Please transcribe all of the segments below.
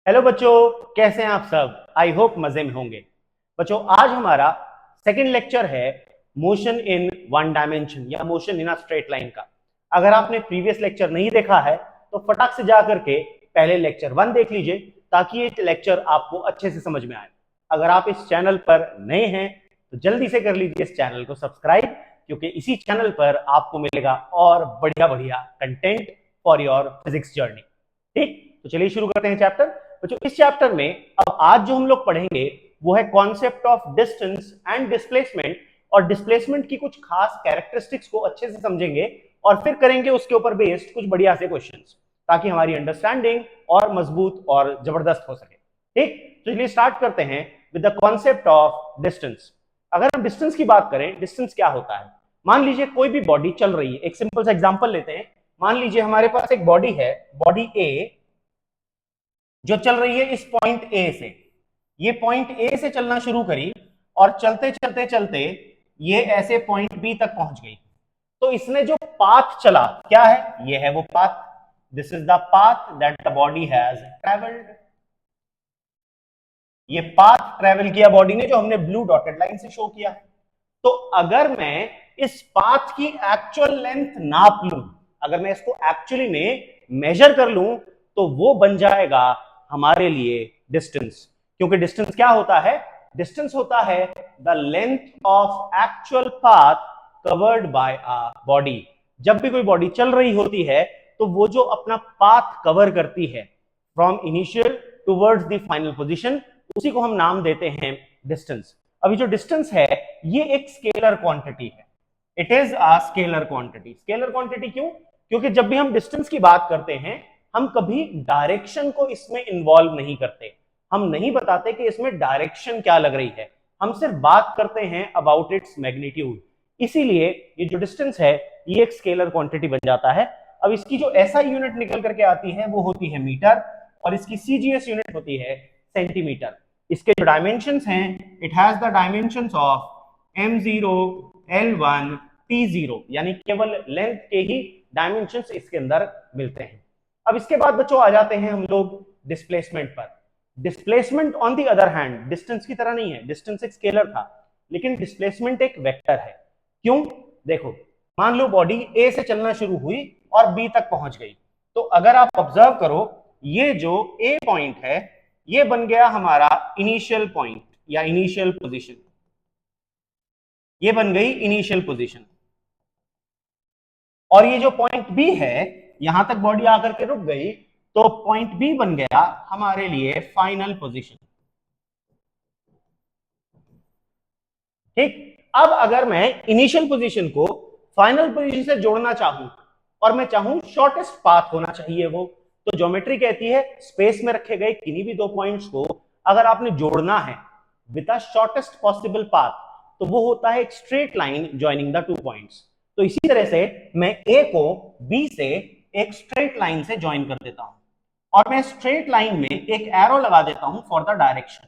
Hello बच्चों, कैसे हैं आप सब। आई होप मजे में होंगे। बच्चों, आज हमारा सेकंड लेक्चर है मोशन इन वन डायमेंशन या motion in a straight line का। अगर आपने प्रीवियस लेक्चर नहीं देखा है तो फटाक से जा करके पहले लेक्चर 1 देख लीजिए ताकि ये लेक्चर आपको अच्छे से समझ में आए। अगर आप इस चैनल पर नए हैं तो जल्दी से कर लीजिए इस चैनल को सब्सक्राइब, क्योंकि इसी चैनल पर आपको मिलेगा और बढ़िया बढ़िया content for your physics journey. ठीक, तो चलिए शुरू करते हैं चैप्टर। बच्चों, इस चैप्टर में अब आज जो हम लोग पढ़ेंगे वो है concept of distance and displacement, और डिस्प्लेसमेंट की कुछ खास कैरेक्टरिस्टिक्स को अच्छे से समझेंगे और फिर करेंगे उसके ऊपर बेस्ड कुछ बढ़िया से क्वेश्चंस, ताकि हमारी अंडरस्टैंडिंग और मजबूत और जबरदस्त हो सके। ठीक, तो चलिए स्टार्ट करते हैं with the concept of distance. अगर हम डिस्टेंस की बात करें, डिस्टेंस क्या होता है। मान लीजिए कोई भी बॉडी चल रही है, एक सिंपल सा एग्जांपल लेते हैं। मान लीजिए हमारे पास एक बॉडी है, बॉडी ए, जो चल रही है इस पॉइंट ए से। ये पॉइंट ए से चलना शुरू करी और चलते चलते चलते ये ऐसे पॉइंट बी तक पहुंच गई। तो इसने जो पाथ चला क्या है, ये है वो path. This is the path that the body has travelled. ये पाथ ट्रेवल किया बॉडी ने, जो हमने ब्लू डॉटेड लाइन से शो किया है। तो अगर मैं इस पाथ की एक्चुअल लेंथ नाप लूं, अगर मैं इसको एक्चुअली में मेजर कर लूं, तो वो बन जाएगा हमारे लिए डिस्टेंस। क्योंकि डिस्टेंस क्या होता है, डिस्टेंस होता है the length of actual path covered by a body. जब भी कोई बॉडी चल रही होती है तो वो जो अपना पाथ कवर करती है from initial towards the final position, उसी को हम नाम देते हैं डिस्टेंस। अभी जो डिस्टेंस है ये एक स्केलर क्वांटिटी है। It is a scalar quantity. Scalar quantity क्यों? क्योंकि जब भी हम डिस्टेंस की बात करते हैं हम कभी डायरेक्शन को इसमें इन्वॉल्व नहीं करते। हम नहीं बताते कि इसमें डायरेक्शन क्या लग रही है, हम सिर्फ बात करते हैं अबाउट इट्स मैग्नीट्यूड। इसीलिए ये जो डिस्टेंस है ये एक स्केलर क्वांटिटी बन जाता है। अब इसकी जो ऐसा यूनिट निकल करके आती है वो होती है मीटर, और इसकी सीजीएस यूनिट होती है सेंटीमीटर। इसके जो डायमेंशंस हैं, it has the dimensions of m0 l1 t0, यानी केवल लेंथ के ही डायमेंशंस इसके अंदर मिलते हैं। अब इसके बाद बच्चों आ जाते हैं हम लोग डिस्प्लेसमेंट पर। Displacement on the other hand distance की तरह नहीं है। डिस्टेंस एक स्केलर था, लेकिन डिस्प्लेसमेंट एक वेक्टर है। क्यों? देखो, मान लो बॉडी ए से चलना शुरू हुई और बी तक पहुंच गई। तो अगर आप ऑब्जर्व करो, ये जो ए पॉइंट है ये बन गया हमारा इनिशियल पॉइंट या इनिशियल पोजीशन। ये बन गई इनिशियल पोजीशन। और ये जो पॉइंट बी है, यहां तक बॉडी आकर के रुक गई, तो पॉइंट बी बन गया हमारे लिए फाइनल पोजीशन। ठीक, अब अगर मैं इनिशियल पोजीशन को फाइनल पोजीशन से जोड़ना चाहूं और मैं चाहूं शॉर्टेस्ट पाथ होना चाहिए वो, तो ज्योमेट्री कहती है स्पेस में रखे गए किन्हीं भी दो पॉइंट्स को अगर आपने जोड़ना है with the shortest possible path, तो वो होता है एक straight line joining the two points. तो इसी तरह से मैं ए को बी से एक स्ट्रेट लाइन से ज्वाइन कर देता हूं, और मैं स्ट्रेट लाइन में एक एरो लगा देता हूं फॉर द डायरेक्शन।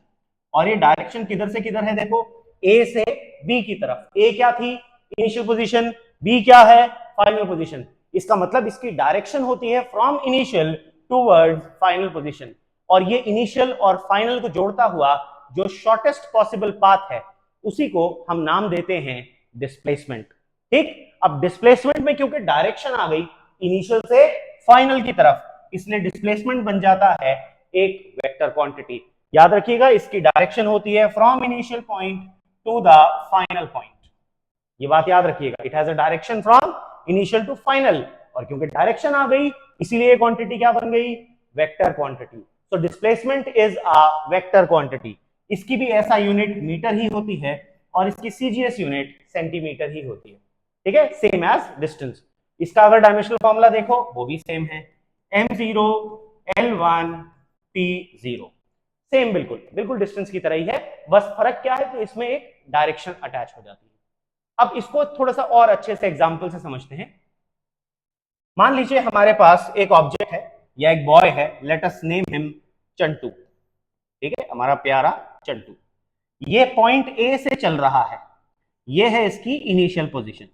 और ये डायरेक्शन किधर से किधर है, देखो ए से बी की तरफ। ए क्या थी, इनिशियल पोजीशन, बी क्या है, फाइनल पोजीशन। इसका मतलब इसकी डायरेक्शन होती है from initial towards final position. और ये इनिशियल और फाइनल को जोड़ता हुआ जो शॉर्टेस्ट पॉसिबल पाथ है उसी को हम नाम देते हैं डिस्प्लेसमेंट। ठीक, अब डिस्प्लेसमेंट में क्योंकि डायरेक्शन आ गई इनिशियल से फाइनल की तरफ, इसलिए डिस्प्लेसमेंट बन जाता है एक वेक्टर क्वांटिटी। याद रखिएगा, इसकी डायरेक्शन होती है from initial point to the final point. ये बात याद रखिएगा, it has a direction from initial to final. और क्योंकि डायरेक्शन आ गई इसीलिए क्वांटिटी क्या बन गई, vector quantity. So displacement is a vector quantity. इसकी भी ऐसा यूनिट मीटर ही होती है और इसकी सीजीएस यूनिट सेंटीमीटर ही होती है। ठीक है, सेम एज डिस्टेंस। इसका अगर डायमेंशनल फॉर्मूला देखो वो भी सेम है, m0 l1 t0। सेम, बिल्कुल बिल्कुल डिस्टेंस की तरह ही है। बस फर्क क्या है, तो इसमें एक डायरेक्शन अटैच हो जाती है। अब इसको थोड़ा सा और अच्छे से एग्जांपल से समझते हैं। मान लीजिए हमारे पास एक ऑब्जेक्ट है या एक बॉय है, let us name him Chantu. ठीक है, हमारा प्यारा चंटू। ये पॉइंट ए से चल रहा है, ये है इसकी इनिशियल पोजीशन।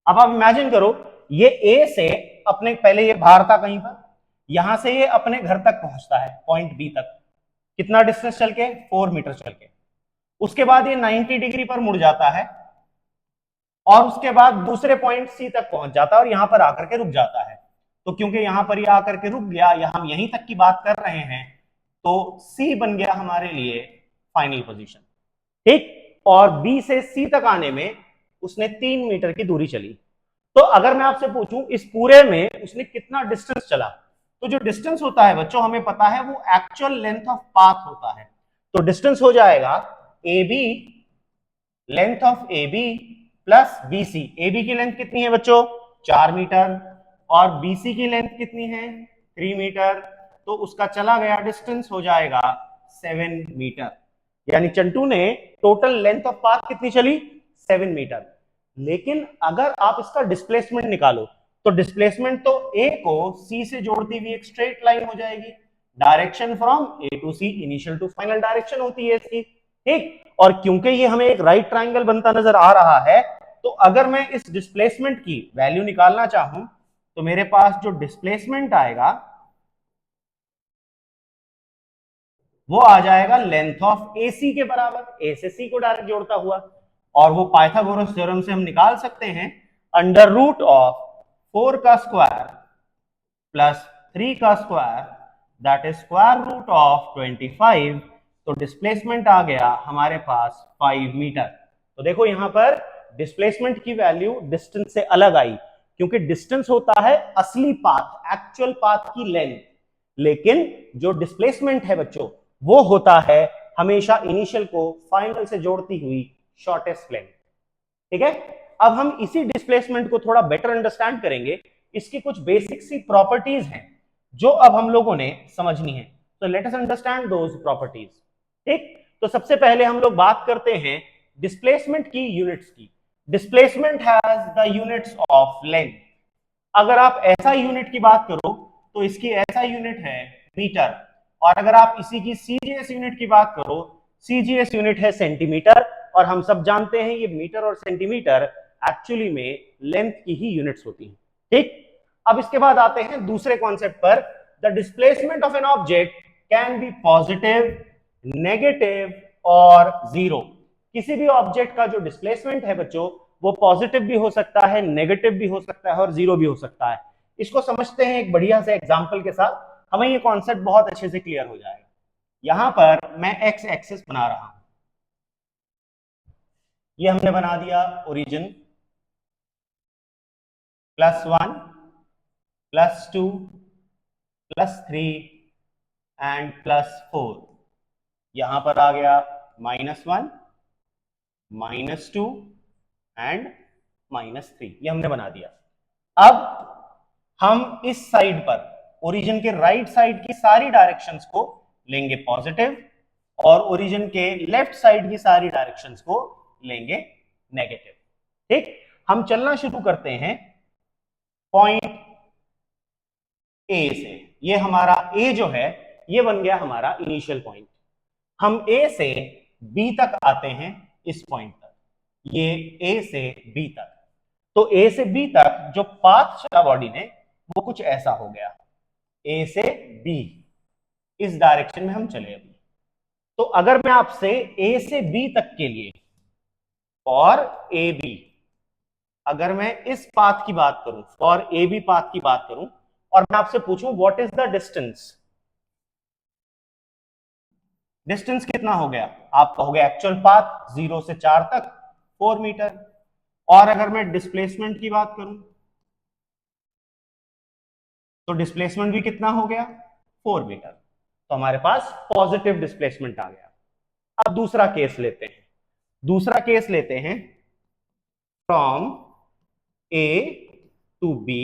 अब आप इमेजिन करो, ये ए से अपने पहले ये बाहर था कहीं पर, यहां से ये अपने घर तक पहुंचता है पॉइंट बी तक, कितना डिस्टेंस चल के 4 मीटर चल के। उसके बाद ये 90 डिग्री पर मुड़ जाता है और उसके बाद दूसरे पॉइंट सी तक पहुंच जाता है और यहां पर आकर के रुक जाता है। तो क्योंकि यहां पर ये आकर के रुक गया, या हम यहीं तक की बात कर रहे हैं, तो सी बन गया हमारे लिए फाइनल पोजीशन। ठीक, और बी से सी तक आने में उसने 3 मीटर की दूरी चली। तो अगर मैं आपसे पूछूं इस पूरे में उसने कितना डिस्टेंस चला, तो जो डिस्टेंस होता है बच्चों हमें पता है वो एक्चुअल लेंथ ऑफ पाथ होता है। तो डिस्टेंस हो जाएगा A B, length of A B plus BC. A B की लेंथ कितनी है बच्चों 4 मीटर और बीसी की लेंथ कितनी है 3 मीटर, तो उसका चला गया डिस्टेंस हो जाएगा 7 मीटर। यानी चंटू ने टोटल लेंथ ऑफ पाथ कितनी चली 7 मीटर। लेकिन अगर आप इसका डिस्प्लेसमेंट निकालो तो डिस्प्लेसमेंट तो ए को सी से जोड़ती हुई एक स्ट्रेट लाइन हो जाएगी। Direction from A to C, initial to final direction होती है इसकी। ठीक, और क्योंकि ये हमें एक राइट ट्रायंगल बनता नजर आ रहा है, तो अगर मैं इस डिस्प्लेसमेंट की वैल्यू निकालना चाहूं तो मेरे पास जो डिस्प्लेसमेंट आएगा वो आ जाएगा लेंथ ऑफ एसी के बराबर, ए से सी को डायरेक्ट जोड़ता हुआ। और वो पाइथागोरस थ्योरम से हम निकाल सकते हैं अंडर रूट ऑफ 4 का स्क्वायर प्लस 3 का square that is square root of 25। तो डिस्प्लेसमेंट आ गया हमारे पास 5 मीटर। तो देखो यहां पर डिस्प्लेसमेंट की वैल्यू डिस्टेंस से अलग आई, क्योंकि डिस्टेंस होता है असली पाथ, एक्चुअल पाथ की लेंथ, लेकिन जो डिस्प्लेसमेंट है बच्चों वो होता है हमेशा इनिशियल को फाइनल से जोड़ती हुई शॉर्टेस्ट लेंथ। ठीक है, अब हम इसी डिस्प्लेसमेंट को थोड़ा बेटर अंडरस्टैंड करेंगे। इसकी कुछ बेसिक सी प्रॉपर्टीज हैं जो अब हम लोगों ने समझनी है। तो let us understand those properties. ठीक, तो सबसे पहले हम लोग बात करते हैं डिस्प्लेसमेंट की यूनिट्स की। Displacement has the units of length. अगर आप ऐसा यूनिट की बात करो तो इसकी ऐसा यूनिट है मीटर, और अगर आप इसी की सीजीएस यूनिट की बात करो, सीजीएस यूनिट है सेंटीमीटर, और हम सब जानते हैं ये मीटर और सेंटीमीटर एक्चुअली में लेंथ की ही यूनिट्स होती हैं। ठीक, अब इसके बाद आते हैं दूसरे कॉन्सेप्ट पर। The displacement of an object can be positive, negative और जीरो। किसी भी ऑब्जेक्ट का जो डिस्प्लेसमेंट है बच्चों वो पॉजिटिव भी हो सकता है, नेगेटिव भी हो सकता है और जीरो भी हो सकता है। इसको समझते हैं एक बढ़िया से एग्जांपल के साथ, हमें ये कॉन्सेप्ट बहुत अच्छे से क्लियर हो जाएगा। यहां पर मैं एक्स एक्सिस बना रहा हूं, ये हमने बना दिया ओरिजिन +1 +2 +3 एंड +4। यहां पर आ गया -1 -2 एंड -3, ये हमने बना दिया। अब हम इस साइड पर ओरिजिन के राइट साइड की सारी डायरेक्शंस को लेंगे पॉजिटिव और ओरिजिन के लेफ्ट साइड की सारी डायरेक्शंस को लेंगे नेगेटिव। ठीक, हम चलना शुरू करते हैं पॉइंट ए से। ये हमारा ए जो है ये बन गया हमारा इनिशियल पॉइंट। हम ए से बी तक आते हैं इस पॉइंट तक, ये ए से बी तक। तो ए से बी तक जो पाथ चला बॉडी ने वो कुछ ऐसा हो गया, ए से बी इस डायरेक्शन में हम चले अभी। तो अगर मैं आपसे ए से बी तक के लिए फॉर ए बी, अगर मैं इस पाथ की बात करूं, फॉर ए बी पाथ की बात करूं, और मैं आपसे पूछूं what is the distance, distance कितना हो गया, आप कहोगे एक्चुअल पाथ 0 से 4 तक 4 मीटर। और अगर मैं डिस्प्लेसमेंट की बात करूं तो डिस्प्लेसमेंट भी कितना हो गया 4 मीटर। तो हमारे पास पॉजिटिव डिस्प्लेसमेंट आ गया। अब दूसरा केस लेते हैं, दूसरा केस लेते हैं from A to B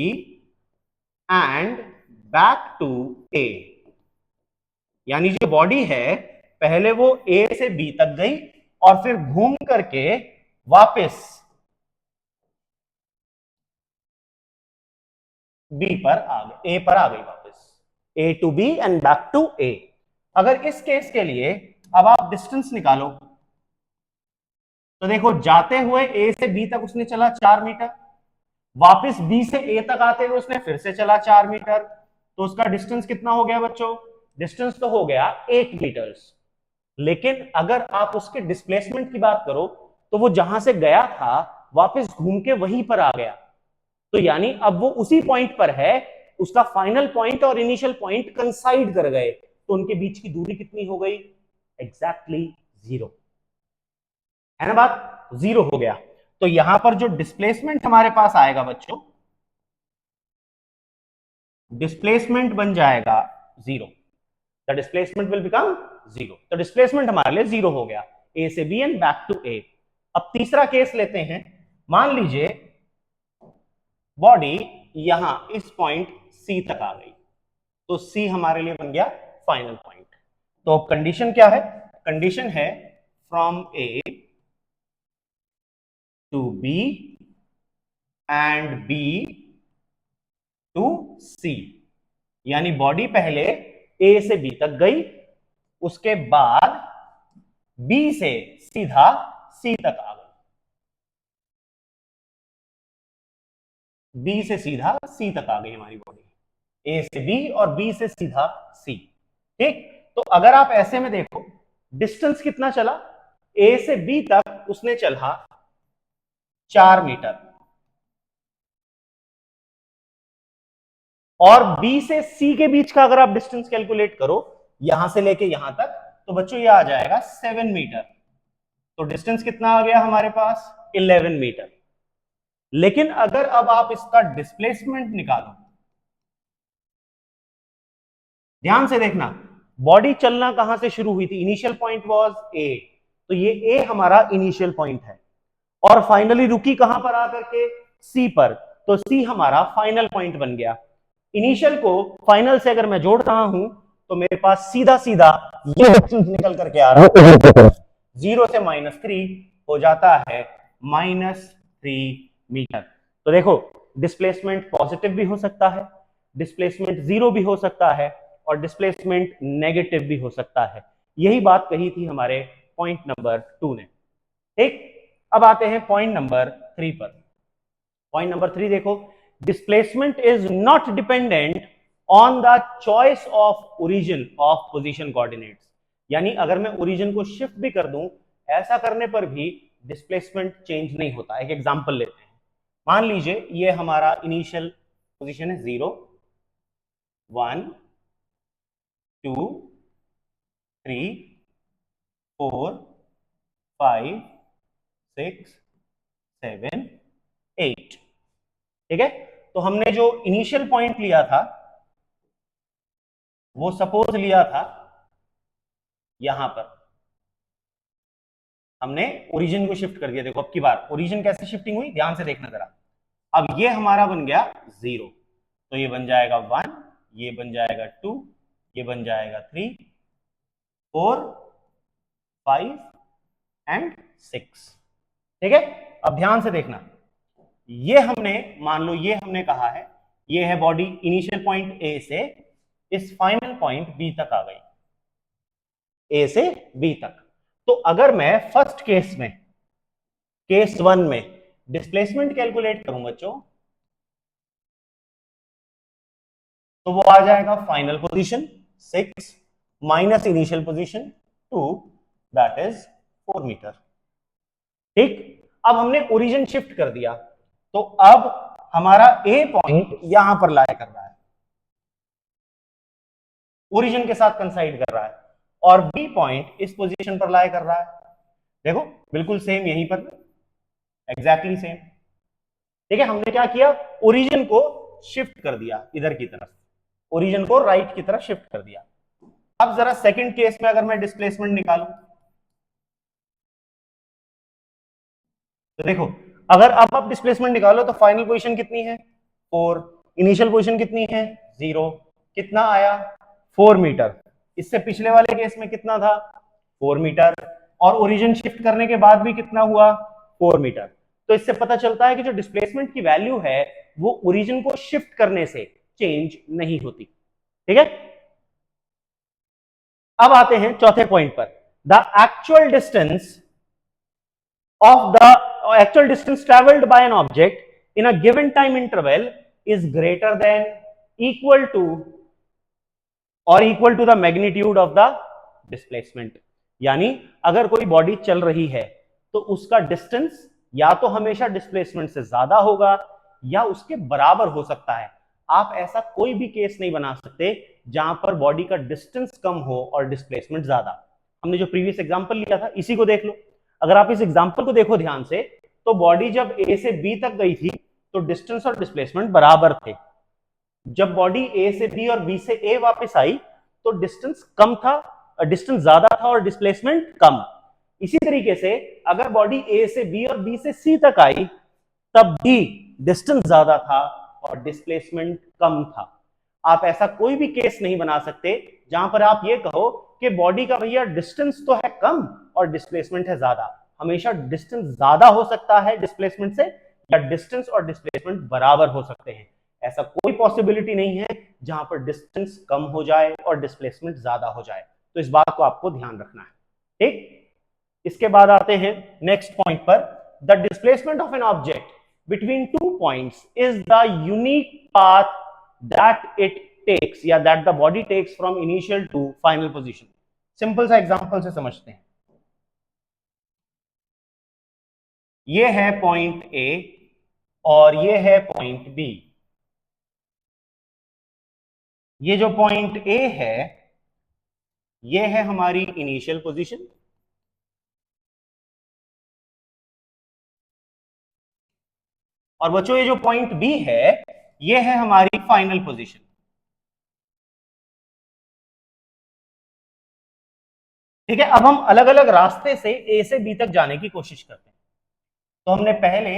and back to A. यानी जो बॉडी है पहले वो ए से बी तक गई और फिर घूम करके वापस बी पर आ गई, ए पर आ गई वापस, A to B and back to A. अगर इस केस के लिए अब आप डिस्टेंस निकालो तो देखो जाते हुए ए से बी तक उसने चला 4 मीटर, वापस बी से ए तक आते हुए उसने फिर से चला 4 मीटर, तो उसका डिस्टेंस कितना हो गया बच्चों? डिस्टेंस तो हो गया 8 मीटर्स। लेकिन अगर आप उसके डिस्प्लेसमेंट की बात करो तो वो जहां से गया था वापस घूम के वहीं पर आ गया, तो यानी अब वो उसी पॉइंट पर है, उसका फाइनल पॉइंट और इनिशियल पॉइंट कंसाइड कर गए, तो उनके बीच की दूरी कितनी हो गई? एग्जैक्टली 0, है ना बात? 0 हो गया। तो यहां पर जो डिस्प्लेसमेंट हमारे पास आएगा बच्चों, डिस्प्लेसमेंट बन जाएगा 0। The displacement will become 0। तो डिस्प्लेसमेंट हमारे लिए 0 हो गया, ए से बी एंड बैक टू ए। अब तीसरा केस लेते हैं। मान लीजिए बॉडी यहां इस पॉइंट सी तक आ गई, तो सी हमारे लिए बन गया फाइनल पॉइंट। तो अब कंडीशन क्या है? कंडीशन है from A to B and B to C, यानी बॉडी पहले ए से बी तक गई, उसके बाद बी से सीधा सी तक आ गई, बी से सीधा सी तक आ गई हमारी बॉडी, ए से बी और बी से सीधा सी। ठीक, तो अगर आप ऐसे में देखो डिस्टेंस कितना चला, ए से बी तक उसने चला 4 मीटर, और बी से सी के बीच का अगर आप डिस्टेंस कैलकुलेट करो यहां से लेके यहां तक, तो बच्चों ये आ जाएगा 7 मीटर। तो डिस्टेंस कितना आ गया हमारे पास? 11 मीटर। लेकिन अगर अब आप इसका डिस्प्लेसमेंट निकालो, ध्यान से देखना, बॉडी चलना कहां से शुरू हुई थी? इनिशियल पॉइंट वाज ए, तो ये ए हमारा इनिशियल पॉइंट है, और फाइनली रुकी कहां पर आकर के? सी पर, तो सी हमारा फाइनल पॉइंट बन गया। इनिशियल को फाइनल से अगर मैं जोड़ रहा हूं तो मेरे पास सीधा सीधा ये डिस्टेंस निकल करके आ रहा है, 0 से -3 हो जाता है -3 मीटर। तो देखो डिस्प्लेसमेंट पॉजिटिव भी हो सकता है, डिस्प्लेसमेंट 0 भी हो सकता है, और डिस्प्लेसमेंट नेगेटिव भी हो सकता है। यही बात कही थी हमारे पॉइंट नंबर 2 ने। ठीक, अब आते हैं पॉइंट नंबर 3 पर। पॉइंट नंबर 3 देखो, displacement is not dependent on the choice of origin of position coordinates, यानी अगर मैं ओरिजिन को शिफ्ट भी कर दूं, ऐसा करने पर भी डिस्प्लेसमेंट चेंज नहीं होता। एक एग्जांपल लेते हैं, मान लीजिए ये हमारा इनिशियल पोजीशन है 0, 1, 2, 3, 4, 5, 6, 7, 8। ठीक है, तो हमने जो इनिशियल पॉइंट लिया था वो सपोज लिया था यहां पर, हमने ओरिजिन को शिफ्ट कर दिया। देखो अब की बार ओरिजिन कैसे शिफ्टिंग हुई, ध्यान से देखना जरा। अब ये हमारा बन गया 0, तो ये बन जाएगा 1, ये बन जाएगा 2, ये बन जाएगा 3, 4, 5 एंड 6। ठीक है, अब ध्यान से देखना, ये हमने मान लो ये हमने कहा है ये है बॉडी इनिशियल पॉइंट ए से इस फाइनल पॉइंट बी तक आ गई, ए से बी तक। तो अगर मैं फर्स्ट केस में, केस 1 में डिस्प्लेसमेंट कैलकुलेट करूं बच्चों, तो वो आ जाएगा final position 6 minus initial position 2, that is 4 metre. ठीक, अब हमने ओरिजिन शिफ्ट कर दिया, तो अब हमारा ए पॉइंट यहां पर लाया कर रहा है, ओरिजिन के साथ कंसाइड कर रहा है, और बी पॉइंट इस पोजीशन पर लाया कर रहा है। देखो बिल्कुल सेम यहीं पर, एग्जैक्टली सेम। ठीक है, हमने क्या किया, ओरिजिन को शिफ्ट कर दिया इधर की तरफ, ओरिजिन को राइट की तरफ शिफ्ट कर दिया। अब जरा सेकंड केस में अगर मैं डिस्प्लेसमेंट निकालूं, तो देखो अगर अब आप डिस्प्लेसमेंट निकालो तो फाइनल पोजीशन कितनी है 4, इनिशियल पोजीशन कितनी है 0, कितना आया 4 मीटर। इससे पिछले वाले केस में कितना था 4 मीटर, और ओरिजिन शिफ्ट करने के बाद भी कितना हुआ 4 मीटर। तो इससे पता चलता है कि जो डिस्प्लेसमेंट की वैल्यू है वो ओरिजिन को शिफ्ट करने से चेंज नहीं होती। ठीक है, अब आते हैं चौथे पॉइंट पर, the actual distance of the actual distance traveled by an object in a given time interval is greater than equal to और equal to the magnitude of the displacement. यानी अगर कोई बॉडी चल रही है तो उसका डिस्टेंस या तो हमेशा डिस्प्लेसमेंट से ज्यादा होगा या उसके बराबर हो सकता है। आप ऐसा कोई भी केस नहीं बना सकते जहां पर बॉडी का डिस्टेंस कम हो और डिस्प्लेसमेंट ज्यादा। हमने जो प्रीवियस एग्जांपल लिया था इसी को देख लो। अगर आप इस एग्जांपल को देखो ध्यान से तो बॉडी जब ए से बी तक गई थी तो डिस्टेंस और डिस्प्लेसमेंट बराबर थे। जब बॉडी ए से बी और बी से ए वापस आई तो डिस्टेंस कम था, डिस्टेंस ज्यादा था और डिस्प्लेसमेंट कम। इसी तरीके से अगर बॉडी ए से बी और बी से सी तक आई तब भी डिस्टेंस ज्यादा था और डिस्प्लेसमेंट कम था। आप ऐसा कोई भी केस नहीं बना सकते जहां पर आप ये कहो कि बॉडी का भैया डिस्टेंस तो है कम और डिस्प्लेसमेंट है ज्यादा। हमेशा डिस्टेंस ज्यादा हो सकता है डिस्प्लेसमेंट से या डिस्टेंस और डिस्प्लेसमेंट बराबर हो सकते हैं। ऐसा कोई पॉसिबिलिटी नहीं है जहां पर डिस्टेंस कम हो जाए और डिस्प्लेसमेंट ज्यादा हो जाए। तो इस बात को आपको ध्यान रखना है, ठीक। इसके बाद आते हैं नेक्स्ट पॉइंट पर। The displacement of an object between two points is the unique path that it takes या that the body takes from initial to final position. Simple सा एग्जांपल से समझते हैं। ये है पॉइंट ए और ये है पॉइंट बी। ये जो पॉइंट ए है ये है हमारी इनिशियल पोजीशन और बच्चों ये जो पॉइंट बी है ये है हमारी फाइनल पोजीशन। ठीक है, अब हम अलग अलग रास्ते से ए से बी तक जाने की कोशिश करते हैं। तो हमने पहले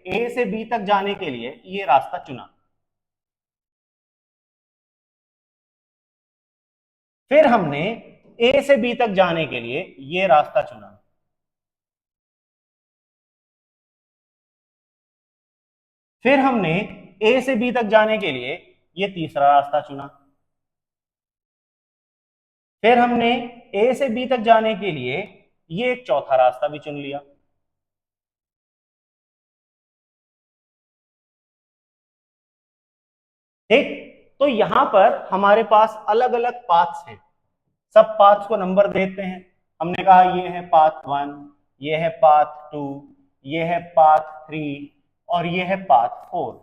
ए से बी तक जाने के लिए ये रास्ता चुना, फिर हमने ए से बी तक जाने के लिए ये रास्ता चुना, फिर हमने ए से बी तक जाने के लिए ये तीसरा रास्ता चुना, फिर हमने ए से बी तक जाने के लिए ये एक चौथा रास्ता भी चुन लिया। ठीक, तो यहां पर हमारे पास अलग अलग पाथ्स हैं। सब पाथ्स को नंबर देते हैं। हमने कहा ये है पाथ 1, ये है पाथ 2, ये है पाथ 3 और ये है पाथ 4।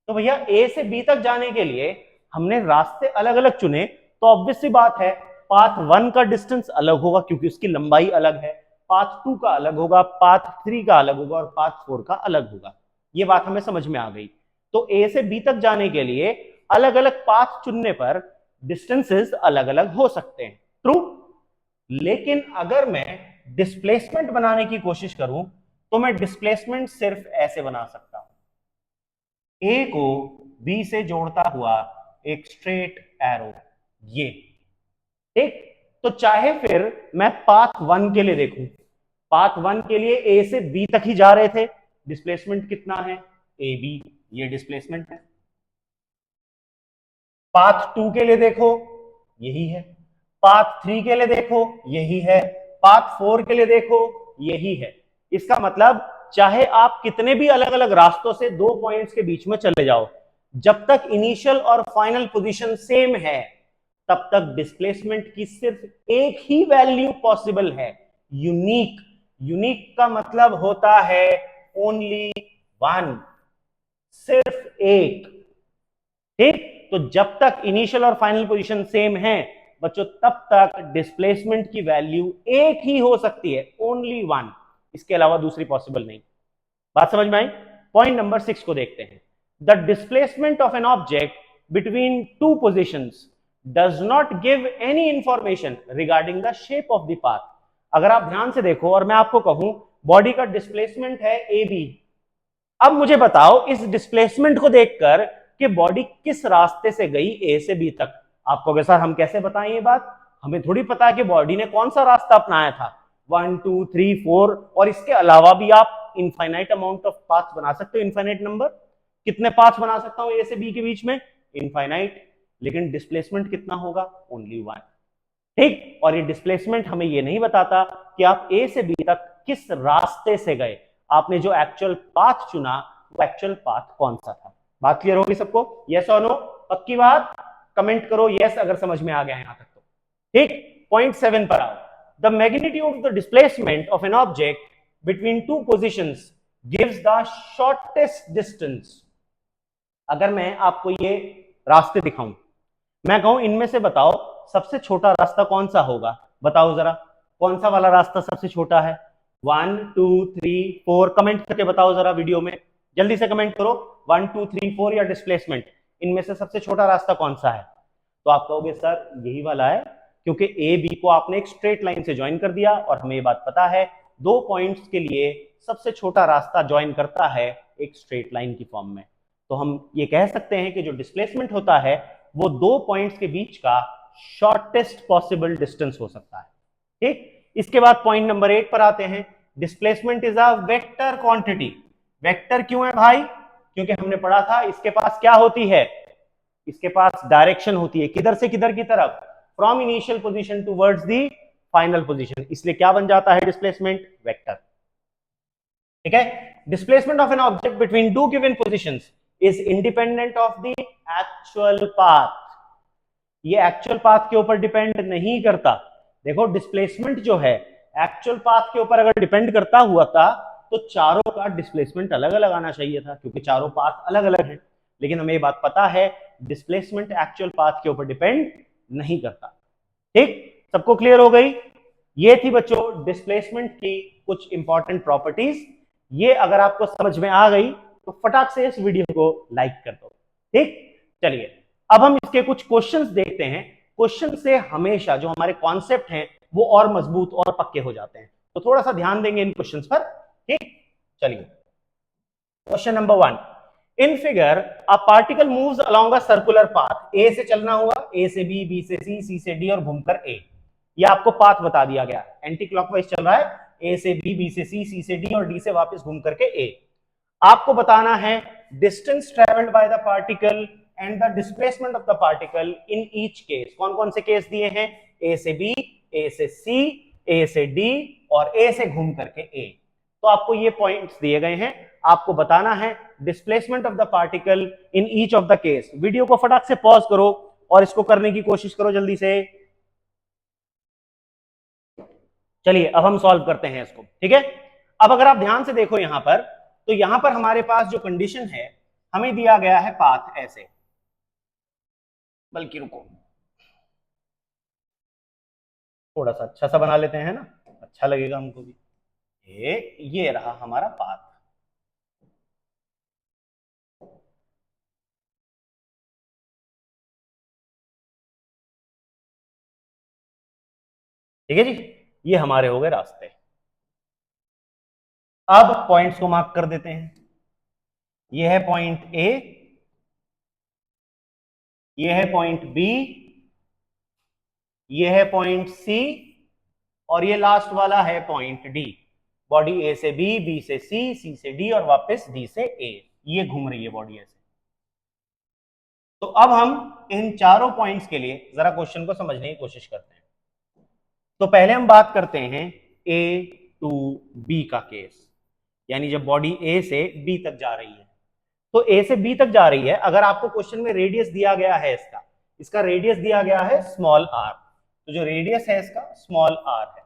तो भैया ए से बी तक जाने के लिए हमने रास्ते अलग अलग चुने, तो ऑब्वियस सी बात है पाथ 1 का डिस्टेंस अलग होगा क्योंकि उसकी लंबाई अलग है, पाथ 2 का अलग होगा, पाथ 3 का अलग होगा और पाथ 4 का अलग होगा। ये बात हमें समझ में आ गई। तो ए से बी तक जाने के लिए अलग अलग पाथ चुनने पर डिस्टेंसेस अलग अलग हो सकते हैं, ट्रू। लेकिन अगर मैं डिस्प्लेसमेंट बनाने की कोशिश करूं तो मैं डिस्प्लेसमेंट सिर्फ ऐसे बना सकता हूं, ए को बी से जोड़ता हुआ एक स्ट्रेट एरो, ये। ठीक, तो चाहे फिर मैं पाथ 1 के लिए देखूं, पाथ 1 के लिए ए से बी तक ही जा रहे थे, डिस्प्लेसमेंट कितना है, ए बी, ये डिस्प्लेसमेंट है। पाथ 2 के लिए देखो यही है, पाथ 3 के लिए देखो यही है, पाथ 4 के लिए देखो यही है। इसका मतलब चाहे आप कितने भी अलग अलग रास्तों से दो पॉइंट्स के बीच में चले जाओ, जब तक इनिशियल और फाइनल पोजीशन सेम है तब तक डिस्प्लेसमेंट की सिर्फ एक ही वैल्यू पॉसिबल है, यूनिक। यूनिक का मतलब होता है ओनली वन, सिर्फ एक। ठीक, तो जब तक इनिशियल और फाइनल पोजीशन सेम है बच्चों तब तक डिस्प्लेसमेंट की वैल्यू एक ही हो सकती है, ओनली वन, इसके अलावा दूसरी पॉसिबल नहीं। बात समझ में आई? पॉइंट नंबर 6 को देखते हैं। The displacement of an object between two positions does not give any information regarding the shape of the path. अगर आप ध्यान से देखो और मैं आपको कहूं बॉडी का डिस्प्लेसमेंट है ए बी, अब मुझे बताओ इस डिस्प्लेसमेंट को देखकर कि बॉडी किस रास्ते से गई ए से बी तक। आप कहोगे सर हम कैसे बताएं ये बात, हमें थोड़ी पता है कि बॉडी ने कौन सा रास्ता अपनाया था, 1 2 3 4 और इसके अलावा भी आप इनफाइनाइट अमाउंट ऑफ पाथ बना सकते हो। इनफाइनाइट नंबर, कितने पाथ बना सकता हूं ए से बी के बीच में, इनफाइनाइट। लेकिन डिस्प्लेसमेंट कितना होगा, ओनली वन। ठीक, और ये डिस्प्लेसमेंट हमें ये नहीं बताता कि आप ए से बी तक किस रास्ते से गए, आपने जो एक्चुअल पाथ चुना वो एक्चुअल पाथ कौन सा था। बात क्लियर होगी सबको? यस और नो? पक्की बात? कमेंट करो यस अगर समझ में आ गया यहां तक तो। ठीक, पॉइंट 7 पर आओ। The magnitude of the displacement of an object between to positions gives the shortest distance. अगर मैं आपको ये रास्ते दिखाऊं, मैं कहूं इनमें से बताओ सबसे छोटा रास्ता कौन सा होगा, बताओ जरा कौन सा वाला रास्ता सबसे छोटा है। 1 2 3 4 कमेंट करके बताओ जरा वीडियो में, जल्दी से कमेंट करो 1 2 3 4 या डिस्प्लेसमेंट, इनमें से सबसे छोटा रास्ता कौन सा है। तो आप कहोगे सर यही वाला है, क्योंकि ए बी को आपने एक स्ट्रेट लाइन से ज्वाइन कर दिया और हमें ये बात पता है दो पॉइंट्स के लिए सबसे छोटा रास्ता ज्वाइन करता है एक स्ट्रेट लाइन की फॉर्म में। तो हम ये कह सकते हैं कि जो डिस्प्लेसमेंट होता है वो दो पॉइंट्स के बीच का शॉर्टेस्ट पॉसिबल डिस्टेंस हो सकता है। ठीक, इसके बाद पॉइंट नंबर 8 पर आते हैं। Displacement is a vector quantity. Vector क्यों है भाई? क्योंकि हमने पढ़ा था इसके पास क्या होती है, इसके पास डायरेक्शन होती है, किधर से किधर की तरफ, from initial position towards the final position, इसलिए क्या बन जाता है डिस्प्लेसमेंट, वेक्टर। ठीक है, displacement of an object between to given positions is independent of the actual path. ये एक्चुअल पाथ के ऊपर डिपेंड नहीं करता। देखो डिस्प्लेसमेंट जो है एक्चुअल पाथ के ऊपर अगर डिपेंड करता हुआ था तो चारों का डिस्प्लेसमेंट अलग अलग आना चाहिए था, क्योंकि चारों पाथ अलग अलग हैं। लेकिन हमें ये बात पता है डिस्प्लेसमेंट एक्चुअल पाथ के ऊपर डिपेंड नहीं करता। ठीक, सबको क्लियर हो गई? ये थी बच्चों डिस्प्लेसमेंट की कुछ इंपॉर्टेंट प्रॉपर्टीज। ये अगर आपको समझ में आ गई तो फटाक से इस वीडियो को लाइक कर दो। ठीक, चलिए अब हम इसके कुछ क्वेश्चंस देखते हैं। क्वेश्चन से हमेशा जो हमारे कॉन्सेप्ट हैं वो और मजबूत और पक्के हो जाते हैं, तो थोड़ा सा ध्यान देंगे इन क्वेश्चंस पर। ठीक, चलिए question number 1। In figure a particle moves along a circular path. A से चलना हुआ, ए से बी, बी से सी से डी और घूमकर ए। ये आपको पाथ बता दिया गया, एंटी क्लॉकवाइज चल रहा है, ए से बी, बी से सी से डी और डी से वापस घूम करके ए। आपको बताना है distance travelled by the particle and the displacement of the particle in each case. कौन कौन से केस दिए हैं? ए से बी, ए से सी, ए से डी और ए से घूम करके ए। तो आपको ये पॉइंट्स दिए गए हैं, आपको बताना है displacement of the particle in each of the case. Video को फटाक से पॉज करो और इसको करने की कोशिश करो जल्दी से। चलिए अब हम सॉल्व करते हैं इसको। ठीक है, अब अगर आप ध्यान से देखो यहां पर, तो यहां पर हमारे पास जो कंडीशन है हमें दिया गया है पाथ ऐसे, बल्कि रुको थोड़ा सा अच्छा सा बना लेते हैं ना, अच्छा लगेगा हमको भी। ये रहा हमारा पाथ। ठीक है जी, ये हमारे हो गए रास्ते। अब पॉइंट्स को मार्क कर देते हैं। ये है पॉइंट ए, ये है पॉइंट बी, ये है पॉइंट सी और ये लास्ट वाला है पॉइंट डी। बॉडी ए से बी, बी से सी, सी से डी और वापस डी से ए, ये घूम रही है बॉडी ऐसे। तो अब हम इन चारों पॉइंट्स के लिए जरा क्वेश्चन को समझने की कोशिश करते हैं। तो पहले हम बात करते हैं ए टू बी का केस, यानी जब बॉडी ए से बी तक जा रही है। तो ए से बी तक जा रही है, अगर आपको क्वेश्चन में रेडियस दिया गया है इसका रेडियस दिया गया है स्मॉल आर, तो जो रेडियस है इसका स्मॉल आर है।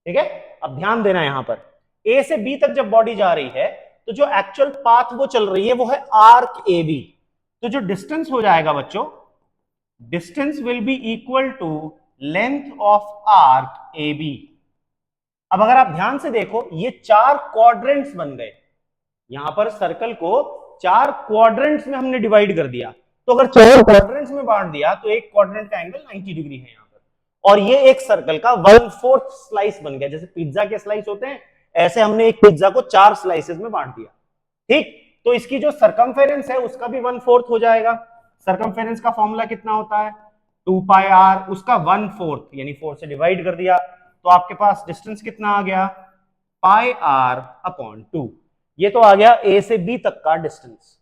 ठीक है, अब ध्यान देना यहां पर ए से बी तक जब बॉडी जा रही है तो जो एक्चुअल पाथ वो चल रही है वो है आर्क ए बी। तो जो डिस्टेंस हो जाएगा बच्चों, distance will be equal to length of arc A B. अब अगर आप ध्यान से देखो ये चार क्वाड्रेंट्स बन गए, यहां पर सर्कल को चार क्वाड्रेंट्स में हमने डिवाइड कर दिया। तो अगर चार क्वाड्रेंट्स में बांट दिया तो एक क्वाड्रेंट का एंगल 90 डिग्री है यहां पर, और ये एक सर्कल का 1/4 स्लाइस बन गया। जैसे पिज्जा के स्लाइस होते हैं ऐसे हमने एक पिज्जा को 4 स्लाइसेस में बांट दिया। ठीक, तो इसकी जो सरकमफेरेंस है उसका भी 1/4 हो जाएगा। सरकमफेरेंस का फॉर्मूला कितना होता है? 2 पाई आर, उसका 1/4 यानी 4 से डिवाइड कर दिया, तो आपके पास डिस्टेंस कितना आ गया? पाई आर अपॉन 2। ये तो आ गया ए से बी तक का डिस्टेंस।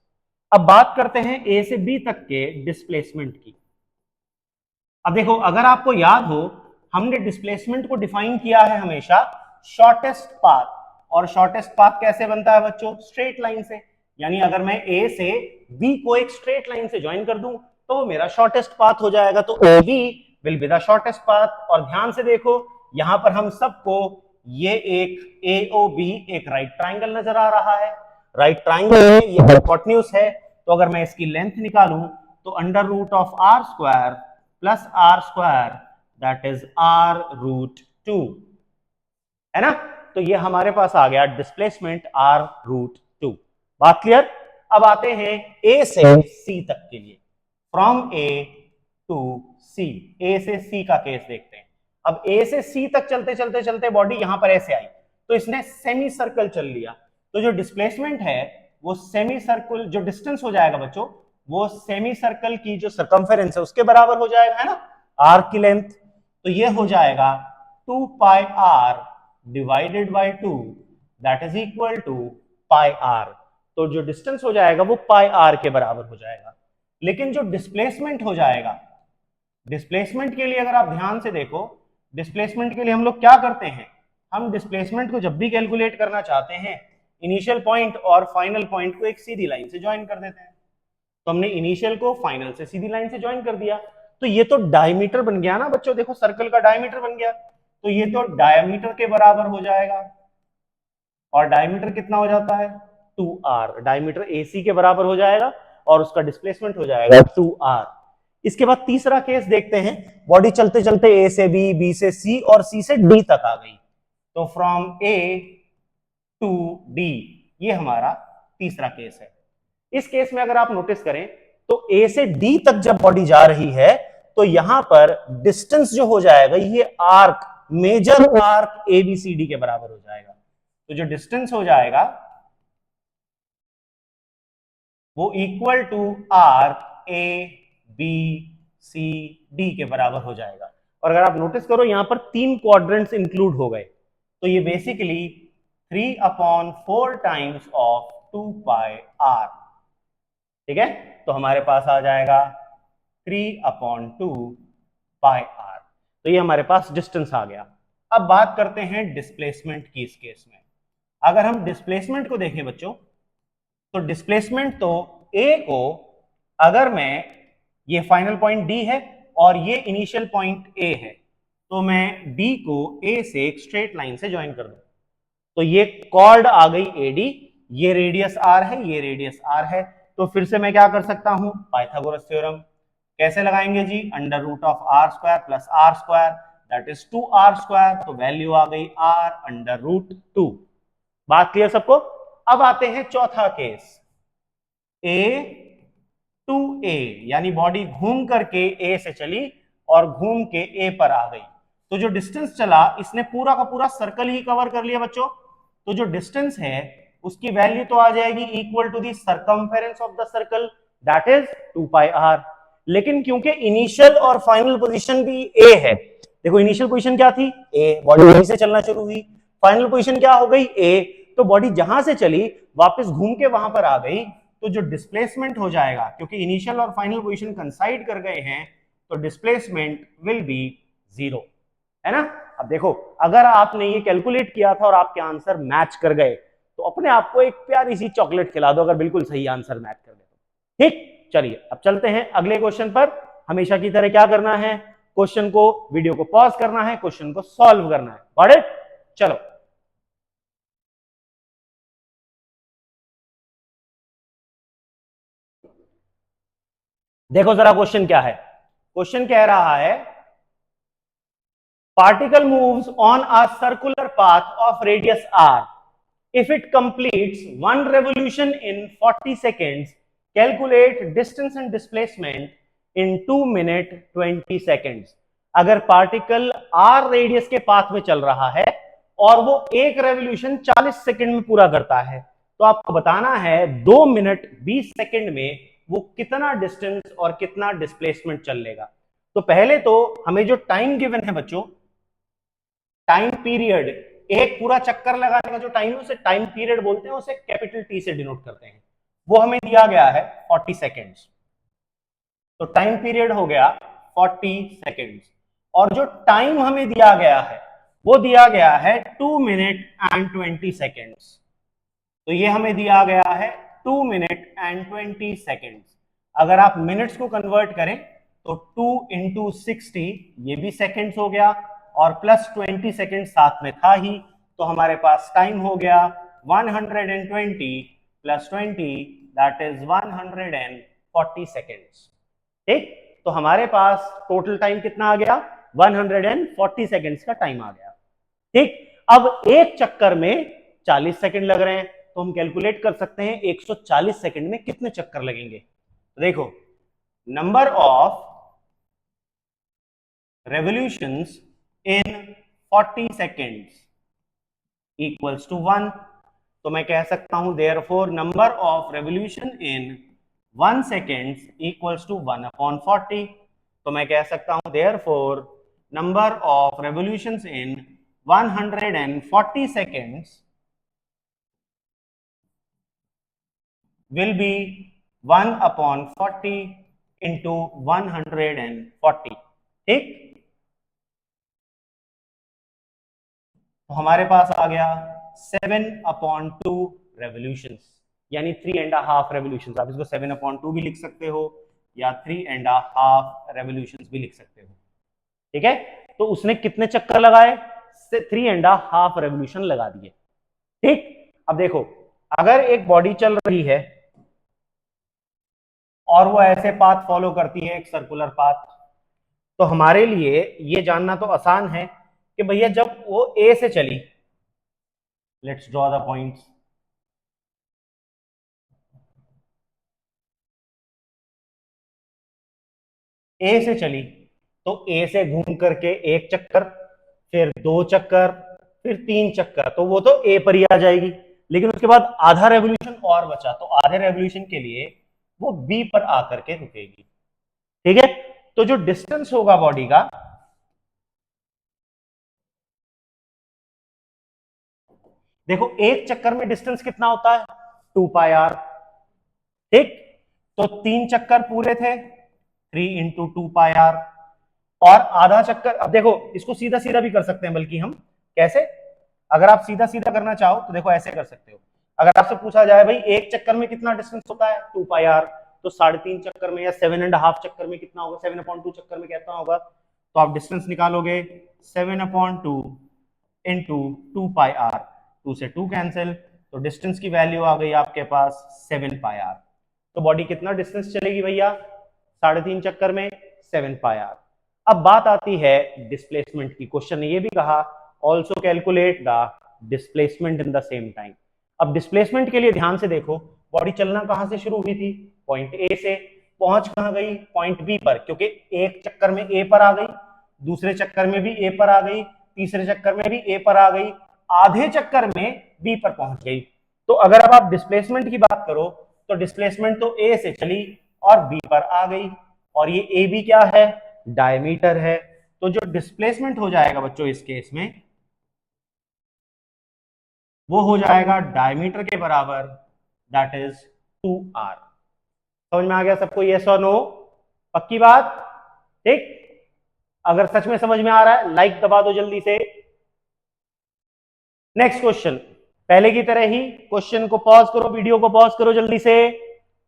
अब बात करते हैं ए से बी तक के डिस्प्लेसमेंट की। अब देखो अगर आपको याद हो हमने डिस्प्लेसमेंट को डिफाइन किया है हमेशा शॉर्टेस्ट पाथ, और शॉर्टेस्ट पाथ कैसे बनता है बच्चों? स्ट्रेट लाइन से। यानी अगर मैं ए से बी को एक स्ट्रेट लाइन से ज्वाइन कर दूं तो वो मेरा शॉर्टेस्ट पाथ हो जाएगा, तो O B will be the shortest path. और ध्यान से देखो यहां पर हम सबको ये एक ए ओ बी एक राइट ट्राइंगल नजर आ रहा है, राइट ट्राइंगल है, ये हाइपोटेन्यूज है, तो अगर मैं इसकी लेंथ निकालूं तो under root of are square plus are square that is R root 2, है ना। तो ये हमारे पास आ गया डिस्प्लेसमेंट आर रूट 2। बात क्लियर। अब आते हैं ए से सी तक के लिए, फ्रॉम ए टू सी, ए से सी का केस देखते हैं। अब ए से सी तक चलते चलते चलते बॉडी यहां पर ऐसे आई, तो इसने सेमी सर्कल चल लिया, तो जो डिस्प्लेसमेंट है वो सेमी सर्कल, जो डिस्टेंस हो जाएगा बच्चों वो सेमी सर्कल की जो सर्कमफेरेंस है उसके बराबर हो जाएगा, है ना, आर की लेंथ। तो ये हो जाएगा 2 pi r divided by 2 that is equal to pi r. तो जो डिस्टेंस हो जाएगा वो पाई आर के बराबर हो जाएगा। लेकिन जो डिस्प्लेसमेंट हो जाएगा, डिस्प्लेसमेंट के लिए अगर आप ध्यान से देखो, डिस्प्लेसमेंट के लिए हम लोग क्या करते हैं, हम डिस्प्लेसमेंट को जब भी कैलकुलेट करना चाहते हैं इनिशियल पॉइंट और फाइनल पॉइंट को एक सीधी लाइन से ज्वाइन कर देते हैं। तो हमने इनिशियल को फाइनल से सीधी लाइन से ज्वाइन कर दिया, तो ये तो डायमीटर बन गया ना बच्चों, देखो सर्कल का डायमीटर बन गया, तो ये तो डायमीटर के बराबर हो जाएगा। और डायमीटर कितना हो जाता है 2r, डायमीटर AC के बराबर हो जाएगा और उसका डिस्प्लेसमेंट हो जाएगा 2r। इसके बाद तीसरा केस देखते हैं, बॉडी चलते चलते A से B, B से C और C से D तक आ गई, तो फ्रॉम A टू D, ये हमारा तीसरा केस है। इस केस में अगर आप नोटिस करें तो A से D तक जब बॉडी जा रही है तो यहां पर डिस्टेंस जो हो जाएगा ये आर्क, मेजर आर्क ABCD के बराबर हो जाएगा। तो जो डिस्टेंस हो जाएगा वो इक्वल टू आर्क ABCD के बराबर हो जाएगा। और अगर आप नोटिस करो यहां पर 3 क्वाड्रेंट्स इंक्लूड हो गए, तो ये basically 3/4 times of 2 pi R, ठीक है। तो हमारे पास आ जाएगा 3/2 पाई आर। तो ये हमारे पास डिस्टेंस आ गया। अब बात करते हैं डिस्प्लेसमेंट की। इस केस में अगर हम डिस्प्लेसमेंट को देखें बच्चों, तो डिस्प्लेसमेंट तो ए को, अगर मैं, ये फाइनल पॉइंट डी है और ये इनिशियल पॉइंट ए है, तो मैं डी को ए से एक स्ट्रेट लाइन से ज्वाइन कर दूं, तो ये कॉर्ड आ गई एडी, ये रेडियस आर है, ये रेडियस आर है। तो फिर से मैं क्या कर सकता हूं, पाइथागोरस थ्योरम कैसे लगाएंगे जी, under root of are square plus are square that is 2r square, तो वैल्यू आ गई r अंडर रूट 2। बात क्लियर सबको। अब आते हैं चौथा केस, A टू A, यानी बॉडी घूम करके A से चली और घूम के A पर आ गई, तो जो डिस्टेंस चला इसने पूरा का पूरा सर्कल ही कवर कर लिया बच्चों। तो जो डिस्टेंस है उसकी वैल्यू तो आ जाएगी equal to the circumference of the circle that is 2 pi R. लेकिन क्योंकि इनिशियल और फाइनल पोजीशन भी A है, देखो इनिशियल पोजीशन क्या थी A, बॉडी वहीं से चलना शुरू हुई, फाइनल पोजीशन क्या हो गई A, तो बॉडी जहां से चली वापस घूम के वहां पर आ गई, तो जो डिस्प्लेसमेंट हो जाएगा, क्योंकि इनिशियल और फाइनल पोजीशन कंसाइड कर गए हैं, तो डिस्प्लेसमेंट विल बी 0, है ना। अब देखो अगर आपने ये कैलकुलेट किया था और आपके आंसर मैच कर गए तो अपने आप को एक प्यारी सी चॉकलेट खिला दो, अगर बिल्कुल सही आंसर मैच कर गए तो। ठीक, चलिए अब चलते हैं अगले क्वेश्चन पर। हमेशा की तरह क्या करना है, क्वेश्चन को, वीडियो को पॉज करना है, क्वेश्चन को सॉल्व करना है। Got it? चलो देखो जरा क्वेश्चन क्या है। क्वेश्चन कह रहा है particle moves on a circular path of radius r, if it completes one revolution in 40 seconds, calculate distance and displacement in 2 minute 20 seconds। अगर पार्टिकल r रेडियस के पाथ में चल रहा है और वो एक रेवोल्यूशन 40 सेकंड में पूरा करता है, तो आपको बताना है 2 मिनट 20 सेकंड में वो कितना डिस्टेंस और कितना डिस्प्लेसमेंट चल लेगा। तो पहले तो हमें जो टाइम गिवन है बच्चों, टाइम पीरियड, एक पूरा चक्कर लगाने का जो टाइम है उसे टाइम पीरियड बोलते हैं, उसे कैपिटल टी से डिनोट करते हैं, वो हमें दिया गया है 40 सेकेंड्स। तो टाइम पीरियड हो गया 40 सेकेंड्स, और जो टाइम हमें दिया गया है वो दिया गया है 2 मिनट एंड 20 सेकेंड्स। तो ये हमें दिया गया है 2 मिनट एंड 20 सेकेंड्स। अगर आप मिनट्स को कन्वर्ट करें तो 2 इंटू 60 ये भी सेकेंड्स हो गया और प्लस 20 सेकेंड साथ में था ही, तो हमारे पास टाइम हो गया 120 प्लस 20 दैट इज 140 सेकेंड्स। ठीक, तो हमारे पास टोटल टाइम कितना आ गया, 140 सेकेंड्स का टाइम आ गया। ठीक, अब एक चक्कर में 40 सेकंड लग रहे हैं, तो हम कैलकुलेट कर सकते हैं 140 सेकंड में कितने चक्कर लगेंगे। देखो, number of revolutions in 40 seconds equals to 1, तो मैं कह सकता हूं therefore number of revolution in 1 seconds equals to 1/40, तो मैं कह सकता हूं therefore number of revolutions in 140 seconds will be 1/40 into 140। ठीक, तो हमारे पास आ गया 7/2 रेवोल्यूशंस, यानी 3.5 रेवोल्यूशंस। आप इसको 7/2 भी लिख सकते हो या 3.5 रेवोल्यूशंस भी लिख सकते हो। ठीक है, तो उसने कितने चक्कर लगाए, 3.5 रेवोल्यूशन लगा दिए। ठीक, अब देखो, अगर एक बॉडी चल रही है और वो ऐसे पाथ फॉलो करती है, एक सर्कुलर पाथ, तो हमारे लिए ये जानना तो आसान है कि भैया जब वो ए से चली, लेट्स ड्रॉ द पॉइंट्स, ए से चली तो ए से घूम करके एक चक्कर, फिर 2 चक्कर, फिर 3 चक्कर, तो वो तो ए पर ही आ जाएगी। लेकिन उसके बाद आधा रेवोल्यूशन और बचा, तो आधे रेवोल्यूशन के लिए वो बी पर आकर के रुकेगी। ठीक है, तो जो डिस्टेंस होगा बॉडी का, देखो एक चक्कर में डिस्टेंस कितना होता है, 2πr। ठीक, तो 3 चक्कर पूरे थे, 3 × 2πr, और आधा चक्कर। अब देखो, इसको सीधा सीधा भी कर सकते हैं, बल्कि हम कैसे, अगर आप सीधा सीधा करना चाहो तो देखो ऐसे कर सकते हो। अगर आपसे पूछा जाए भाई एक चक्कर में कितना डिस्टेंस होता है, 2πr, तो 3.5 चक्कर में या 7.5 चक्कर में कितना होगा, 7/2 चक्कर में कितना होगा, तो आप डिस्टेंस निकालोगे 7/2 इंटू 2πr, 2 से 2 कैंसिल, तो डिस्टेंस की वैल्यू आ गई आपके पास 7πr। तो बॉडी कितना डिस्टेंस चलेगी भैया, 3.5 चक्कर में 7πr। अब बात आती है डिस्प्लेसमेंट की। क्वेश्चन ने ये भी कहा also calculate the displacement in the same time. अब डिस्प्लेसमेंट के लिए ध्यान से देखो, बॉडी चलना कहां से शुरू हुई थी, पॉइंट ए से, पहुंच कहां गई, पॉइंट बी पर, क्योंकि एक चक्कर में ए पर आ गई, दूसरे चक्कर में भी ए पर आ गई, तीसरे चक्कर में भी ए पर आ गई, आधे चक्कर में बी पर पहुंच गई। तो अगर अब आप डिस्प्लेसमेंट की बात करो तो डिस्प्लेसमेंट तो ए से चली और बी पर आ गई, और ये ए बी क्या है, डायमीटर है। तो जो डिस्प्लेसमेंट हो जाएगा बच्चों इस केस में, वो हो जाएगा डायमीटर के बराबर, दैट इज 2r। समझ में आ गया सबको, यस और नो, पक्की बात। ठीक, अगर सच में समझ में आ रहा है लाइक दबा दो जल्दी से। नेक्स्ट क्वेश्चन, पहले की तरह ही क्वेश्चन को पॉज करो, वीडियो को पॉज करो जल्दी से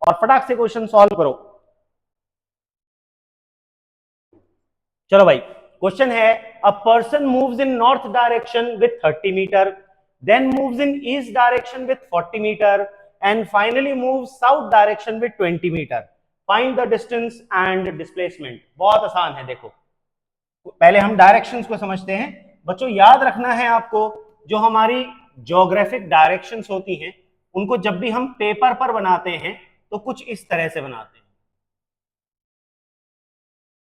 और फटाक से क्वेश्चन सॉल्व करो। चलो भाई, क्वेश्चन है, a person moves in north direction with 30 metre, then moves in east direction with 40 metre and finally moves south direction with 20 metre. Find the distance and displacement. बहुत आसान है, देखो पहले हम डायरेक्शंस को समझते हैं। बच्चों याद रखना है आपको, जो हमारी ज्योग्राफिक डायरेक्शंस होती हैं उनको जब भी हम पेपर पर बनाते हैं तो कुछ इस तरह से बनाते हैं,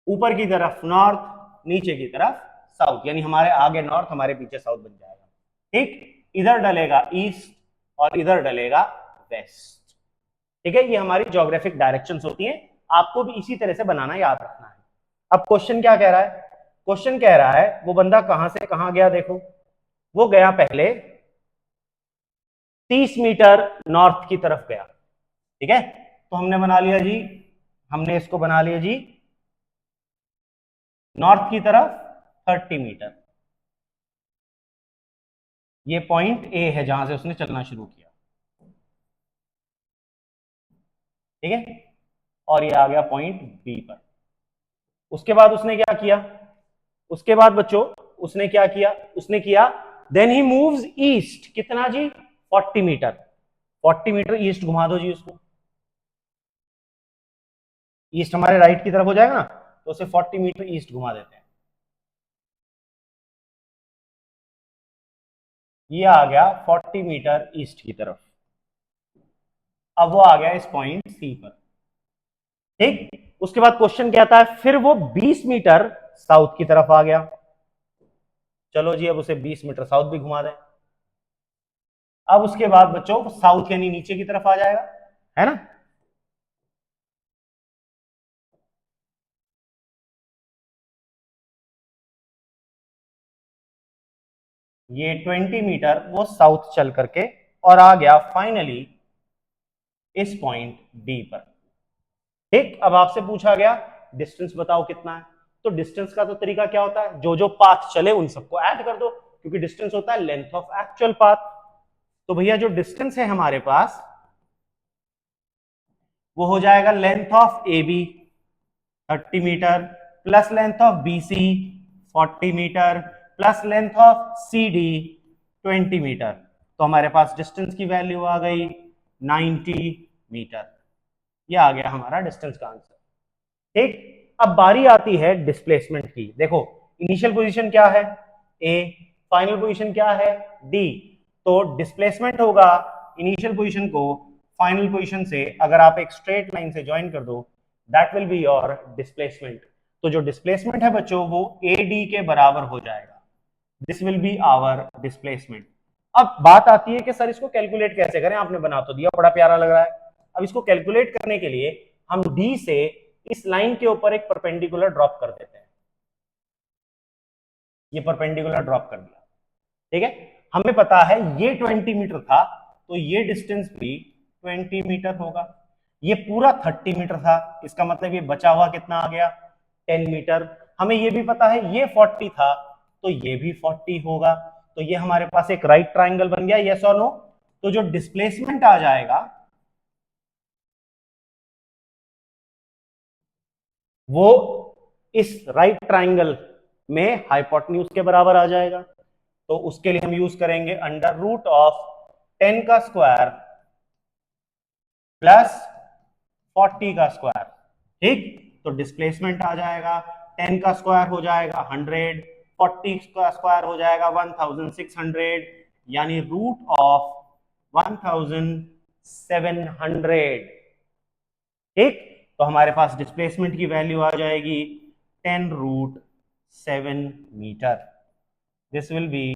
ऊपर की तरफ नॉर्थ, नीचे की तरफ साउथ, यानी हमारे आगे नॉर्थ हमारे पीछे साउथ बन जाएगा। ठीक, इधर डलेगा ईस्ट और इधर डलेगा वेस्ट। ठीक है, ये हमारी ज्योग्राफिक डायरेक्शंस होती हैं, आपको भी इसी तरह से बनाना याद रखना है। अब क्वेश्चन क्या कह रहा है, क्वेश्चन कह रहा है वो बंदा कहां से कहां गया, देखो वो गया पहले 30 मीटर नॉर्थ की तरफ गया। ठीक है, तो हमने बना लिया जी, हमने इसको बना लिया जी नॉर्थ की तरफ 30 मीटर। ये पॉइंट ए है जहां से उसने चलना शुरू किया। ठीक है, और ये आ गया पॉइंट बी पर। उसके बाद उसने क्या किया, उसके बाद बच्चों उसने क्या किया, उसने किया देन ही मूव्स ईस्ट, कितना जी 40 मीटर, 40 मीटर ईस्ट घुमा दो जी उसको, ईस्ट हमारे राइट की तरफ हो जाएगा ना, तो उसे 40 मीटर ईस्ट घुमा देते हैं। ये आ गया 40 मीटर ईस्ट की तरफ। अब वो आ गया इस पॉइंट सी पर, ठीक। उसके बाद क्वेश्चन क्या आता है, फिर वो 20 मीटर साउथ की तरफ आ गया। चलो जी अब उसे 20 मीटर साउथ भी घुमा दें। अब उसके बाद बच्चों साउथ यानी नीचे की तरफ आ जाएगा, है ना। ये 20 मीटर वो साउथ चल करके और आ गया फाइनली इस पॉइंट डी पर, ठीक। अब आपसे पूछा गया डिस्टेंस बताओ कितना है, तो डिस्टेंस का तो तरीका क्या होता है, जो जो पाथ चले उन सबको ऐड कर दो, क्योंकि डिस्टेंस होता है लेंथ ऑफ एक्चुअल पाथ। तो भैया जो डिस्टेंस है हमारे पास वो हो जाएगा length of A B 30 metre plus length of B C 40 metre plus length of C D 20 metre. तो हमारे पास डिस्टेंस की वैल्यू आ गई 90 मीटर। ये आ गया हमारा डिस्टेंस का आंसर, ठीक। अब बारी आती है डिस्प्लेसमेंट की। देखो इनिशियल पोजीशन क्या है ए, फाइनल पोजीशन क्या है डी, तो डिस्प्लेसमेंट होगा इनिशियल पोजीशन को फाइनल पोजीशन से अगर आप एक स्ट्रेट लाइन से ज्वाइन कर दो, that will be your displacement. तो जो डिस्प्लेसमेंट है बच्चों वो ए डी के बराबर हो जाएगा, this will be our displacement. अब बात आती है कि सर इसको कैलकुलेट कैसे करें, आपने बना तो दिया, बड़ा प्यारा लग रहा है। अब इसको कैलकुलेट करने के लिए हम डी से इस लाइन के ऊपर एक परपेंडिकुलर ड्रॉप कर देते हैं। ये परपेंडिकुलर ड्रॉप कर दिया, ठीक है। हमें पता है ये 20 मीटर था, तो ये डिस्टेंस भी 20 मीटर होगा। ये पूरा 30 मीटर था, इसका मतलब ये बचा हुआ कितना आ गया 10 मीटर। हमें ये भी पता है ये 40 था, तो ये भी 40 होगा। तो ये हमारे पास एक राइट ट्राइंगल बन गया, यस और नो। तो जो डिस्प्लेसमेंट आ जाएगा वो इस राइट ट्राइंगल में हाइपोटेन्यूज के बराबर आ जाएगा। तो उसके लिए हम यूज करेंगे अंडर रूट ऑफ 10 का स्क्वायर प्लस 40 का स्क्वायर, ठीक। तो डिस्प्लेसमेंट आ जाएगा 10 का स्क्वायर हो जाएगा 100, 40 का स्क्वायर हो जाएगा 1600, यानी रूट ऑफ 1700, ठीक। तो हमारे पास डिस्प्लेसमेंट की वैल्यू आ जाएगी 10 root 7 metre. This will be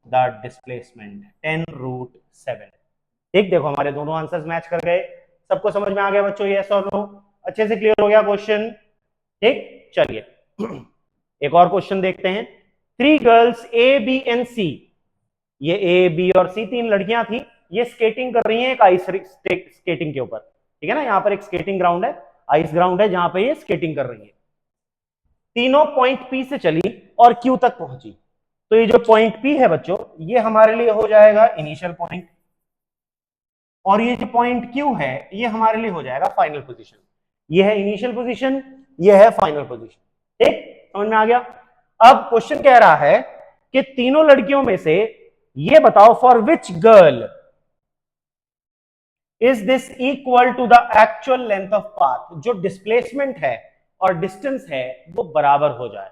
the displacement 10 root 7, ठीक। देखो हमारे दोनों आंसर्स मैच कर गए। सबको समझ में आ गया बच्चों, यस और नो, अच्छे से क्लियर हो गया क्वेश्चन, ठीक। चलिए एक और क्वेश्चन देखते हैं। 3 गर्ल्स ए बी एंड सी, ये ए बी और सी तीन लड़कियां थी, ये स्केटिंग कर रही हैं एक आइस स्केटिंग के ऊपर, ठीक है ना। यहां पर एक स्केटिंग ग्राउंड है, आइस ग्राउंड है जहां पे ये स्केटिंग कर रही है। तीनों पॉइंट पी से चली और क्यू तक पहुंची। तो ये जो पॉइंट पी है बच्चों, ये हमारे लिए हो जाएगा इनिशियल पॉइंट, और ये जो पॉइंट क्यू है ये हमारे लिए हो जाएगा फाइनल पोजीशन। ये है इनिशियल पोजीशन, ये है फाइनल पोजीशन, ठीक। समझ में आ गया। अब क्वेश्चन कह रहा है कि तीनों लड़कियों में से ये बताओ for which girl is this equal to the actual length of path, जो डिस्प्लेसमेंट है और डिस्टेंस है वो बराबर हो जाए,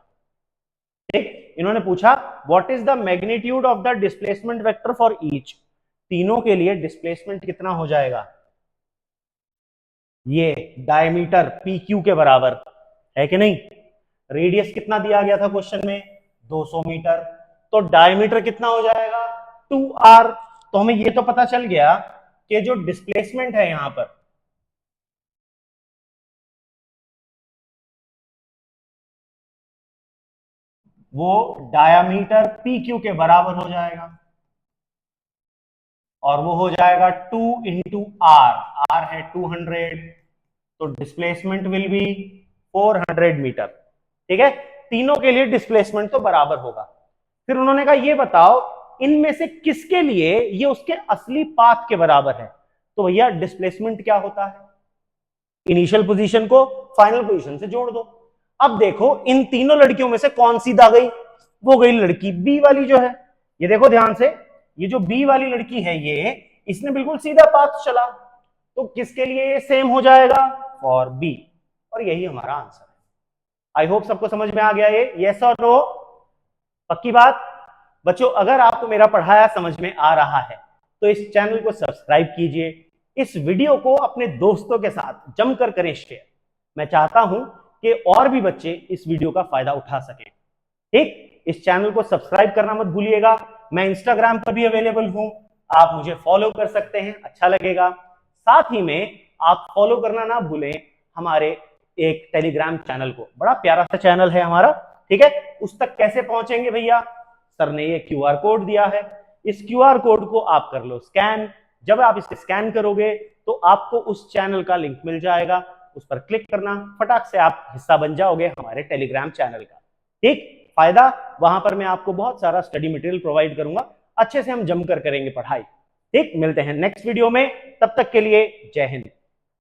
ठीक। इन्होंने पूछा what is the magnitude of the displacement vector for each, तीनों के लिए डिस्प्लेसमेंट कितना हो जाएगा, ये डायमीटर पी क्यू के बराबर है कि नहीं। रेडियस कितना दिया गया था क्वेश्चन में 200 मीटर, तो डायमीटर कितना हो जाएगा 2r। तो हमें ये तो पता चल गया कि जो डिस्प्लेसमेंट है यहां पर वो डायमीटर पी क्यू के बराबर हो जाएगा, और वो हो जाएगा 2 इंटू आर, आर है 200, तो डिस्प्लेसमेंट विल बी 400 मीटर, ठीक है। तीनों के लिए डिस्प्लेसमेंट तो बराबर होगा। फिर उन्होंने कहा ये बताओ इनमें से किसके लिए ये उसके असली पाथ के बराबर है। तो भैया डिस्प्लेसमेंट क्या होता है, इनिशियल पोजीशन को फाइनल पोजीशन से जोड़ दो। अब देखो इन तीनों लड़कियों में से कौन सी आ गई, वो गई लड़की बी वाली जो है। ये देखो ध्यान से, ये जो बी वाली लड़की है ये, इसने बिल्कुल सीधा पाथ चला, तो किसके लिए ये सेम हो जाएगा, फॉर बी, और यही हमारा आंसर है। आई होप सबको समझ में आ गया ये, यस और नो, पक्की बात। बच्चों अगर आपको मेरा पढ़ाया समझ में आ रहा है तो इस चैनल को सब्सक्राइब कीजिए, इस वीडियो को अपने दोस्तों के साथ जमकर करें शेयर। मैं चाहता हूं कि और भी बच्चे इस वीडियो का फायदा उठा सकें। ठीक, इस चैनल को सब्सक्राइब करना मत भूलिएगा। मैं इंस्टाग्राम पर भी अवेलेबल हूं, आप मुझे फॉलो कर सकते हैं, अच्छा लगेगा। साथ ही में आप फॉलो करना ना भूलें हमारे एक टेलीग्राम चैनल को, बड़ा प्यारा सा चैनल है हमारा, ठीक है। उस तक कैसे पहुंचेंगे भैया, सर ने ये क्यूआर कोड दिया है, इस क्यूआर कोड को आप कर लो स्कैन। जब आप इसे स्कैन करोगे तो आपको उस चैनल का लिंक मिल जाएगा, उस पर क्लिक करना, फटाक से आप हिस्सा बन जाओगे हमारे टेलीग्राम चैनल का। ठीक, फायदा, वहां पर मैं आपको बहुत सारा स्टडी मटेरियल प्रोवाइड करूंगा, अच्छे से हम जमकर करेंगे पढ़ाई। ठीक, मिलते हैं नेक्स्ट वीडियो में, तब तक के लिए जय हिंद।